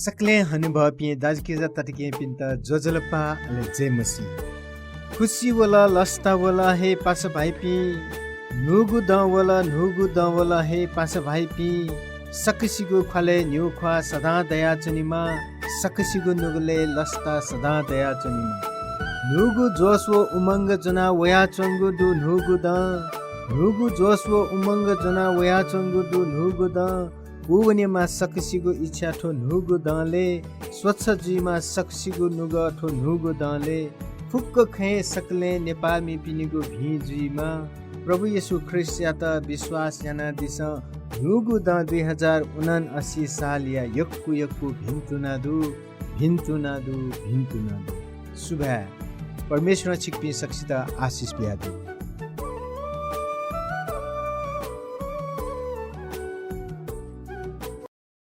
सकले हनुभव पिए दाजकिजा तटके पिन्त जोजलपा अले जय मसी खुशी वाला लस्ता वाला हे पास भाइ पि नुगु द वाला हे पास भाइ पि सकसिगु खले न्यु ख्वा सदा दया चनिमा सकसिगु नुगले लस्ता सदा दया चनिमा नुगु जोसो उमंग जना वया चंगु दु नुगु जोसो उमंग जना वया चंगु दु नुगु द उवनेमा सकसिगु इच्छा ठो नुगु दले स्वच्छ जीमा सकसिगु नुग ठो नुगु दले फुक्क खे सकले नेपाल मि पिनिगु भिजुइमा प्रभु येशू ख्रीष्ट यात विश्वास याना दिस नुगु द 2079 साल या यक्कु भिन्तुनादु शुभ परमेश्वर छिक्पि सक्षिता आशिष बियादु